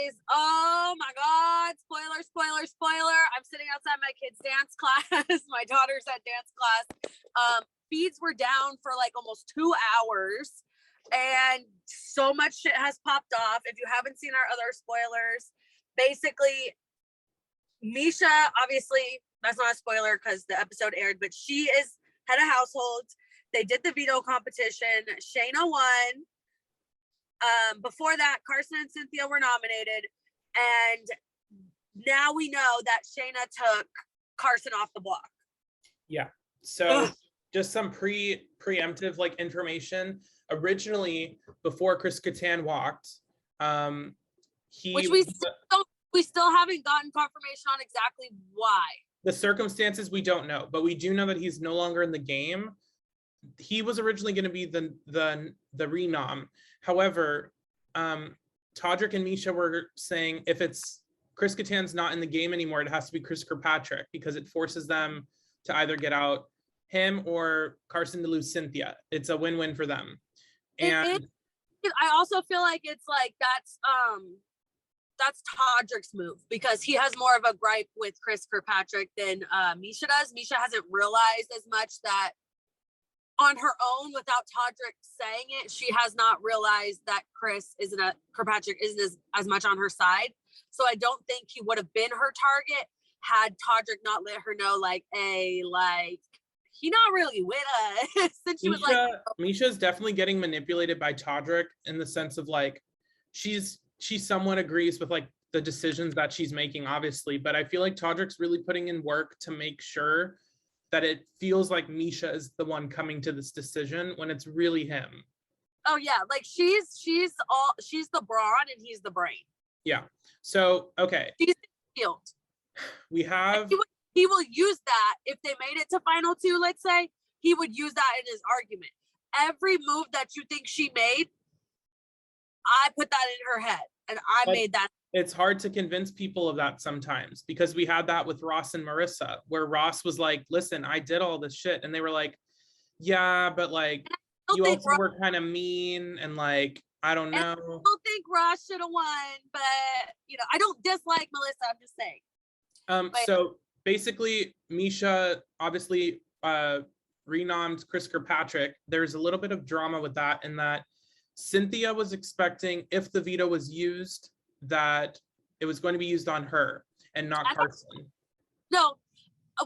guys. Oh my God. Spoiler, spoiler, spoiler. I'm sitting outside my kid's dance class. My daughter's at dance class. Feeds were down for like almost 2 hours. And so much shit has popped off. If you haven't seen our other spoilers, basically, Misha, obviously, that's not a spoiler because the episode aired, but she is head of household. They did the veto competition. Shanna won. Before that, Carson and Cynthia were nominated. And now we know that Shanna took Carson off the block. Yeah. So just some preemptive like information. Originally, before Chris Kattan walked, which we still haven't gotten confirmation on exactly why. The circumstances we don't know, but we do know that he's no longer in the game. He was originally going to be the renom. However, Todrick and Misha were saying if it's Chris Kattan's not in the game anymore, it has to be Chris Kirkpatrick because it forces them to either get out him or Carson to lose Cynthia. It's a win-win for them. And I also feel like it's like that's Todrick's move because he has more of a gripe with Chris Kirkpatrick than Misha does. Misha hasn't realized as much that on her own without Todrick saying it, she has not realized that Kirkpatrick isn't as much on her side. So I don't think he would have been her target had Todrick not let her know like, hey, like, he not really with us. Since she was like, Misha's definitely getting manipulated by Todrick in the sense of like, she somewhat agrees with like the decisions that she's making, obviously, but I feel like Todrick's really putting in work to make sure that it feels like Misha is the one coming to this decision when it's really him. Oh yeah, like she's the brawn and he's the brain. Yeah. So okay. She's the field. We have. He will use that if they made it to final two. Let's say he would use that in his argument. Every move that you think she made, I put that in her head, and I made that. It's hard to convince people of that sometimes because we had that with Ross and Marissa, where Ross was like, listen, I did all this shit. And they were like, yeah, but like, you also were kind of mean and like, I don't know. I don't think Ross should have won, but I don't dislike Melissa. I'm just saying. So basically, Misha obviously renommed Chris Kirkpatrick. There's a little bit of drama with that in that Cynthia was expecting if the veto was used, that it was going to be used on her and not Carson. No,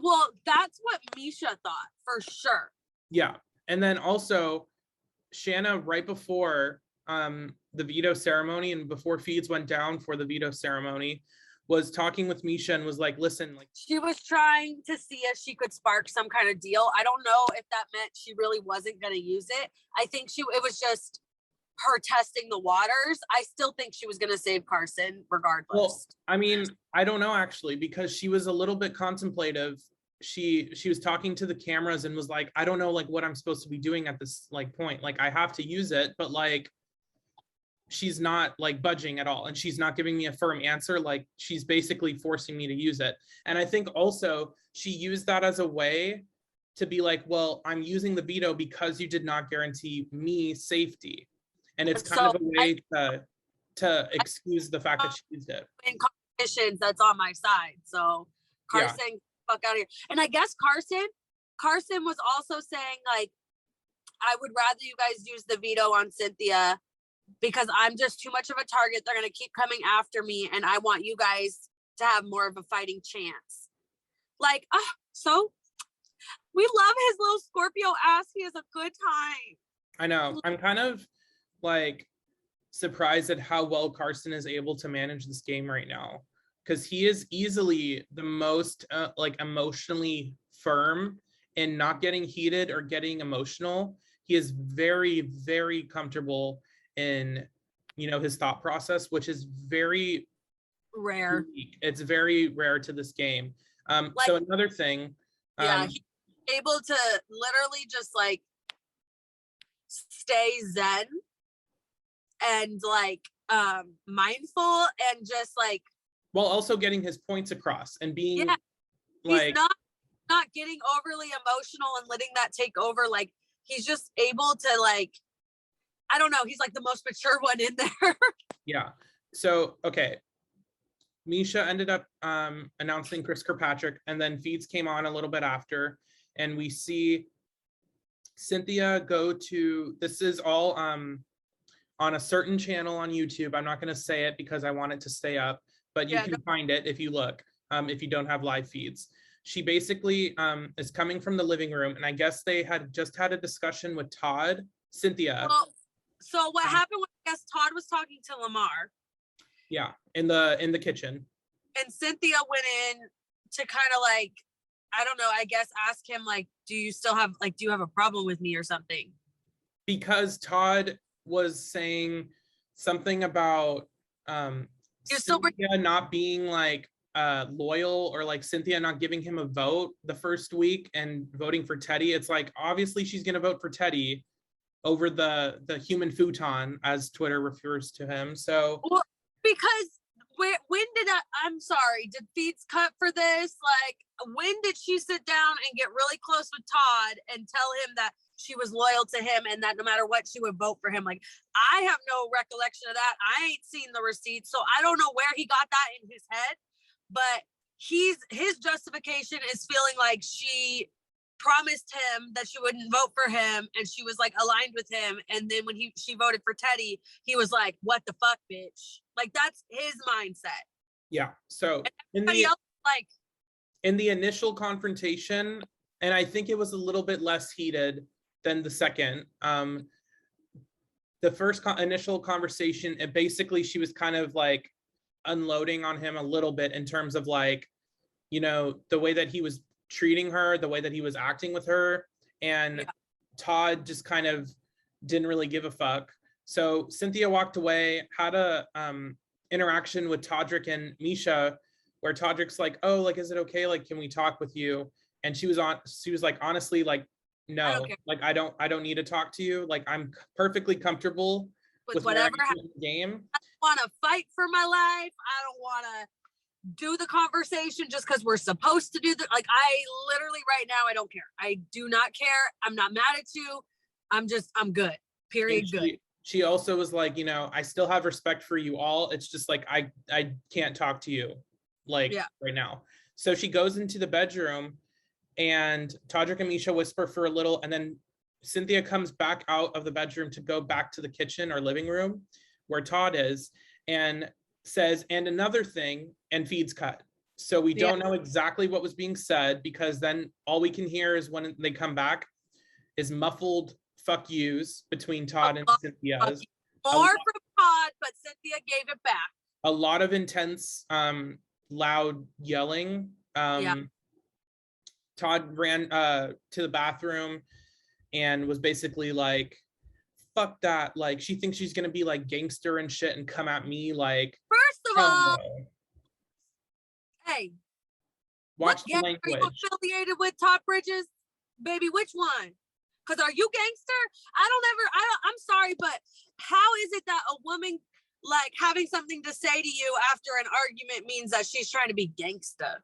well, that's what Misha thought for sure. Yeah, and then also Shanna right before the veto ceremony and before feeds went down for the veto ceremony was talking with Misha and was like, listen, like she was trying to see if she could spark some kind of deal. I don't know if that meant she really wasn't going to use it. I think it was just her testing the waters. I still think she was going to save Carson regardless. Well, I mean, I don't know actually, because she was a little bit contemplative. She was talking to the cameras and was like, I don't know like what I'm supposed to be doing at this like point. Like I have to use it, but like she's not like budging at all. And she's not giving me a firm answer. Like she's basically forcing me to use it. And I think also she used that as a way to be like, well, I'm using the veto because you did not guarantee me safety. And it's kind of a way to excuse the fact that she used it. In competitions, that's on my side. So Carson, fuck out of here. And I guess Carson was also saying like, I would rather you guys use the veto on Cynthia because I'm just too much of a target. They're going to keep coming after me. And I want you guys to have more of a fighting chance. Like, so we love his little Scorpio ass. He has a good time. I know. I'm kind of like surprised at how well Carson is able to manage this game right now, because he is easily the most like emotionally firm and not getting heated or getting emotional. He is very, very comfortable in his thought process, which is very rare. Unique. It's very rare to this game. So another thing, he's able to literally just like stay zen and like mindful and just like while also getting his points across and being like he's not getting overly emotional and letting that take over. Like he's just able to like, I don't know, he's like the most mature one in there. Yeah. So okay, Misha ended up announcing Chris Kirkpatrick, and then feeds came on a little bit after, and we see Cynthia go to, this is all on a certain channel on YouTube. I'm not going to say it because I want it to stay up, but you can find it if you look, if you don't have live feeds. She basically is coming from the living room, and I guess they had just had a discussion with Todd, Cynthia. Well, so what happened was, I guess Todd was talking to Lamar. Yeah, in the kitchen. And Cynthia went in to kind of like, I don't know, I guess ask him like, do you have a problem with me or something? Because Todd was saying something about Cynthia not being like loyal, or like Cynthia not giving him a vote the first week and voting for Teddy. It's like, obviously she's gonna vote for Teddy over the human futon, as Twitter refers to him. So well, because when did I'm sorry, did feeds cut for this? Like, when did she sit down and get really close with Todd and tell him that she was loyal to him and that no matter what, she would vote for him? Like, I have no recollection of that. I ain't seen the receipt, so I don't know where he got that in his head. But his justification is feeling like she promised him that she wouldn't vote for him, and she was like aligned with him, and then when she voted for Teddy, he was like, what the fuck, bitch? Like, that's his mindset. Yeah. So in the initial confrontation, and I think it was a little bit less heated than the second, the first initial conversation, it basically, she was kind of like unloading on him a little bit in terms of like, you know, the way that he was treating her, the way that he was acting with her, and Todd just kind of didn't really give a fuck. So Cynthia walked away, had a interaction with Todrick and Misha, where Todrick's like, oh, like, is it okay? Like, can we talk with you? And she was like, honestly, like, no, like, I don't need to talk to you. Like, I'm perfectly comfortable with whatever game. I don't want to fight for my life. I don't want to do the conversation just because we're supposed to do that. Like, I literally right now, I don't care. I do not care. I'm not mad at you. I'm good. Period. Good. She also was like, you know, I still have respect for you all. It's just like, I can't talk to you like right now. So she goes into the bedroom, and Todrick and Misha whisper for a little, and then Cynthia comes back out of the bedroom to go back to the kitchen or living room where Todd is, and says, and another thing, and feeds cut. So we don't know exactly what was being said, because then all we can hear is when they come back is muffled fuck yous between Todd and Cynthia's. More from Todd, but Cynthia gave it back. A lot of intense, loud yelling. Todd ran to the bathroom and was basically like, fuck that. Like, she thinks she's gonna be like gangster and shit and come at me like. First of all, hey, watch the language. Are you affiliated with Todd Bridges? Baby, which one? Because are you gangster? I'm sorry, but how is it that a woman like having something to say to you after an argument means that she's trying to be gangster?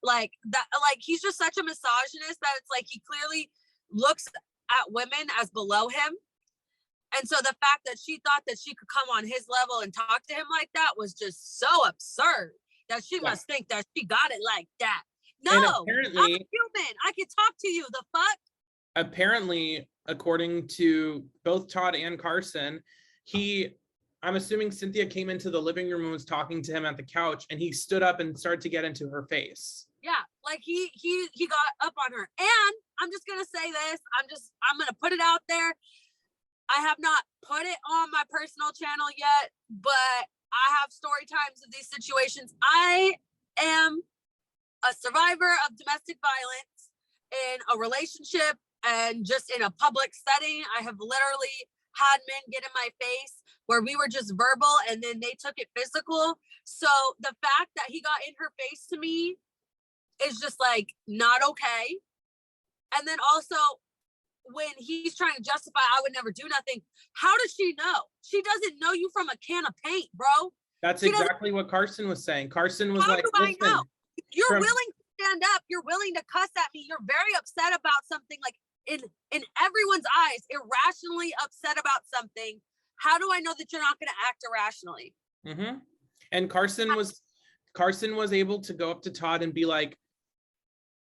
Like that, like he's just such a misogynist that it's like he clearly looks at women as below him. And so the fact that she thought that she could come on his level and talk to him like that was just so absurd that she must think that she got it like that. No, I'm a human. I can talk to you. The fuck? Apparently, according to both Todd and Carson, I'm assuming Cynthia came into the living room and was talking to him at the couch, and he stood up and started to get into her face. Yeah, like he got up on her. And I'm just gonna say this. I'm gonna put it out there. I have not put it on my personal channel yet, but I have story times of these situations. I am a survivor of domestic violence in a relationship and just in a public setting. I have literally had men get in my face where we were just verbal and then they took it physical. So the fact that he got in her face to me is just like not okay. And then also when he's trying to justify I would never do nothing, how does she know? She doesn't know you from a can of paint, bro. That's exactly what Carson was saying. Carson was like, I know? You're willing to stand up. You're willing to cuss at me. You're very upset about something, like in everyone's eyes, irrationally upset about something. How do I know that you're not going to act irrationally? Mm-hmm. And Carson was able to go up to Todd and be like,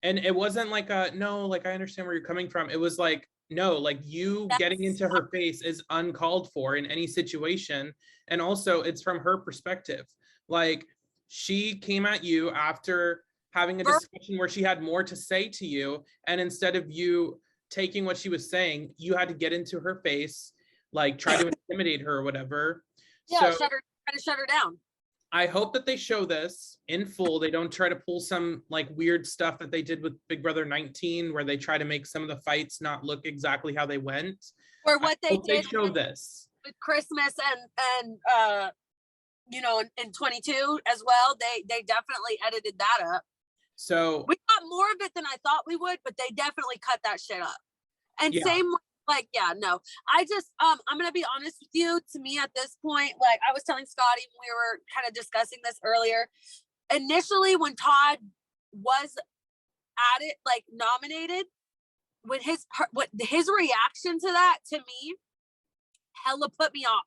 and it wasn't like no, like, I understand where you're coming from. It was like, no, like, you getting into her face is uncalled for in any situation. And also it's from her perspective. Like, she came at you after having a discussion where she had more to say to you. And instead of you taking what she was saying, you had to get into her face, like, try to intimidate her or whatever. Yeah, So try to shut her down. I hope that they show this in full. They don't try to pull some like weird stuff that they did with Big Brother 19, where they try to make some of the fights not look exactly how they went. Or what they did They show this with Christmas and you know, in 22 as well. They definitely edited that up. So we got more of it than I thought we would, but they definitely cut that shit up. And yeah. same, like, yeah, no, I just, I'm going to be honest with you. To me at this point, like I was telling Scotty when we were kind of discussing this earlier, initially when Todd was at it, like nominated, when his reaction to that, to me, hella put me off.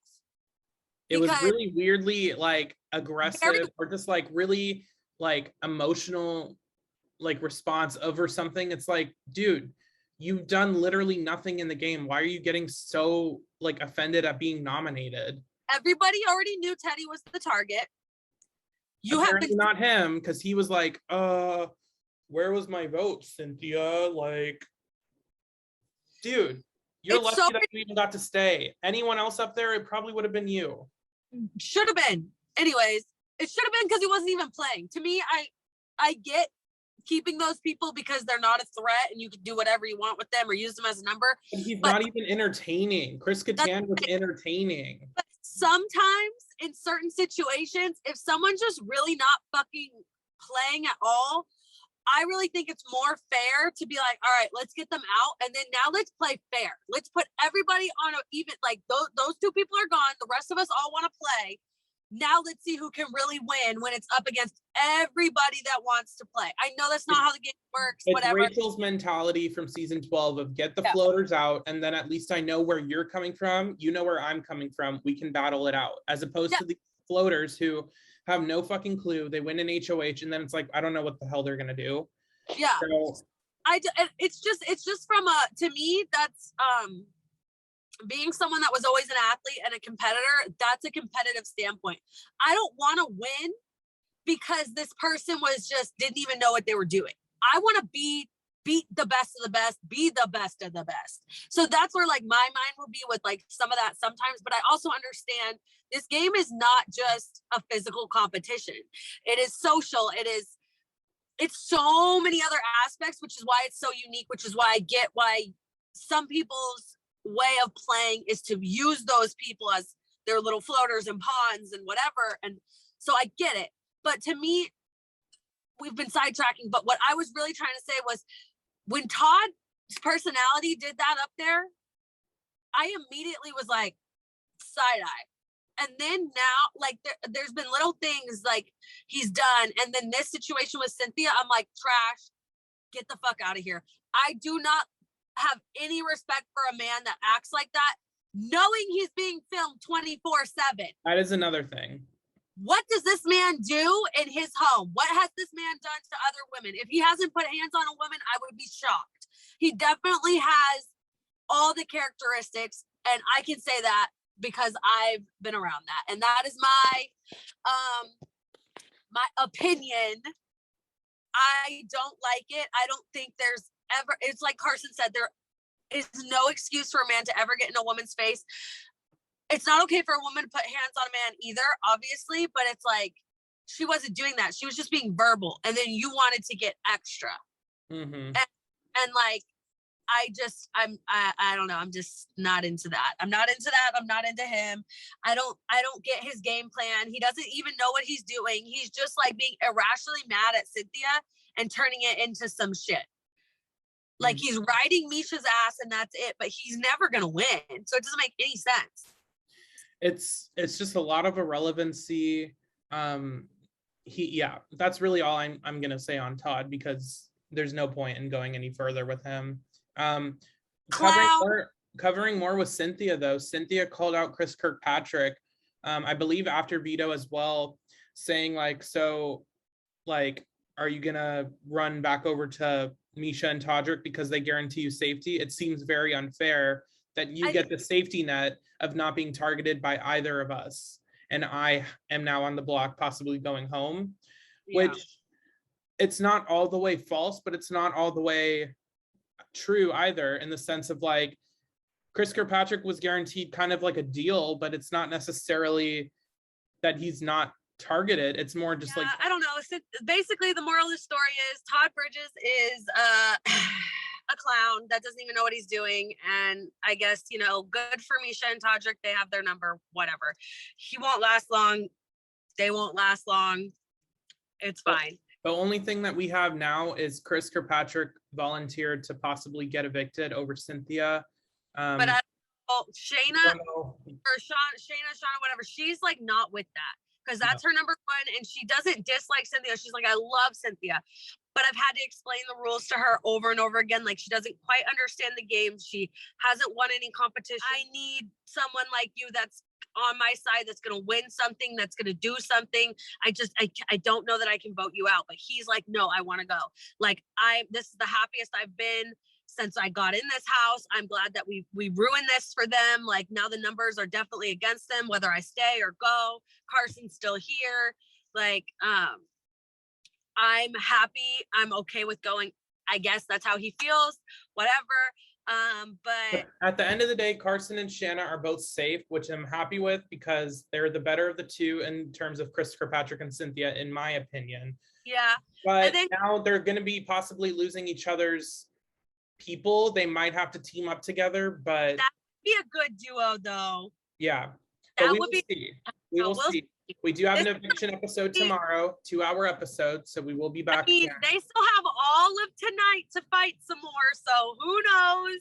It was really weirdly like aggressive or just like really like emotional, like response over something. It's like, dude, you've done literally nothing in the game. Why are you getting so like offended at being nominated? Everybody already knew Teddy was the target. You apparently have been not him, because he was like, where was my vote, Cynthia? Like, dude, you're lucky that you even got to stay. Anyone else up there, it probably would have been you. Should have been. Anyways, it should have been, because he wasn't even playing. To me, I get keeping those people because they're not a threat and you can do whatever you want with them or use them as a number. And he's not even entertaining. Chris Kattan was entertaining. But sometimes in certain situations, if someone's just really not fucking playing at all, I really think it's more fair to be like, all right, let's get them out. And then now let's play fair. Let's put everybody on a even, like those two people are gone. The rest of us all want to play. Now let's see who can really win when it's up against everybody that wants to play. I know that's not how the game works, it's whatever. Rachel's mentality from season 12 of get the floaters out, and then at least I know where you're coming from. You know where I'm coming from. We can battle it out. As opposed to the floaters who have no fucking clue. They win an HOH, and then it's like, I don't know what the hell they're going to do. Yeah. So, it's just from to me, that's, being someone that was always an athlete and a competitor, that's a competitive standpoint. I don't want to win because this person didn't even know what they were doing. I want to beat the best of the best, be the best of the best. So that's where like my mind will be with like some of that sometimes, but I also understand this game is not just a physical competition. It is social. It's so many other aspects, which is why it's so unique, which is why I get why some people's way of playing is to use those people as their little floaters and pawns and whatever. And so I get it. But to me, we've been sidetracking. But what I was really trying to say was when Todd's personality did that up there, I immediately was like, side eye. And then now, like, there's been little things like he's done. And then this situation with Cynthia, I'm like, trash, get the fuck out of here. I do not have any respect for a man that acts like that, knowing he's being filmed 24/7. That is another thing. What does this man do in his home? What has this man done to other women? If he hasn't put hands on a woman, I would be shocked. He definitely has all the characteristics, and I can say that because I've been around that. And that is my opinion. I don't like it. I don't think there's ever, it's like Carson said, there is no excuse for a man to ever get in a woman's face. It's not okay for a woman to put hands on a man either, obviously, but it's like she wasn't doing that. She was just being verbal, and then you wanted to get extra. Mm-hmm. And like, I don't know. I'm just not into that. I'm not into that. I'm not into him. I don't get his game plan. He doesn't even know what he's doing. He's just like being irrationally mad at Cynthia and turning it into some shit. Like he's riding Misha's ass and that's it, but he's never gonna win. So it doesn't make any sense. It's just a lot of irrelevancy. That's really all I'm gonna say on Todd, because there's no point in going any further with him. Covering more with Cynthia though. Cynthia called out Chris Kirkpatrick, I believe after veto as well, saying like, so like, are you gonna run back over to Misha and Todrick because they guarantee you safety? It seems very unfair that you get the safety net of not being targeted by either of us. And I am now on the block, possibly going home, which it's not all the way false, but it's not all the way true either, in the sense of like, Chris Kirkpatrick was guaranteed kind of like a deal, but it's not necessarily that he's not targeted. It's more just like, I don't know. Basically, the moral of the story is Todd Bridges is a clown that doesn't even know what he's doing. And I guess, you know, good for Misha and Todrick. They have their number, whatever. He won't last long. They won't last long. It's fine. The only thing that we have now is Chris Kirkpatrick volunteered to possibly get evicted over Cynthia. But Shanna or Shanna, whatever, she's like not with that, because that's her number one, and she doesn't dislike Cynthia. She's like, I love Cynthia, but I've had to explain the rules to her over and over again. Like, she doesn't quite understand the game. She hasn't won any competition. I need someone like you that's on my side, that's going to win something, that's going to do something. I don't know that I can vote you out. But he's like, no, I want to go. Like, this is the happiest I've been since I got in this house. I'm glad that we ruined this for them. Like, now the numbers are definitely against them, whether I stay or go. Carson's still here. Like, I'm happy. I'm okay with going. I guess that's how he feels, whatever. But at the end of the day, Carson and Shanna are both safe, which I'm happy with, because they're the better of the two in terms of Chris Kirkpatrick and Cynthia, in my opinion. Yeah. But now they're going to be possibly losing each other's people. They might have to team up together, but that would be a good duo, though. Yeah. But we will see. We will see. We do have an eviction episode tomorrow, 2-hour episode, so we will be back. I mean, they still have all of tonight to fight some more, so who knows?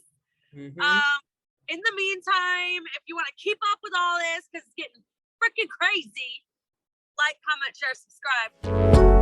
In the meantime, if you want to keep up with all this, because it's getting freaking crazy, like, comment, share, subscribe.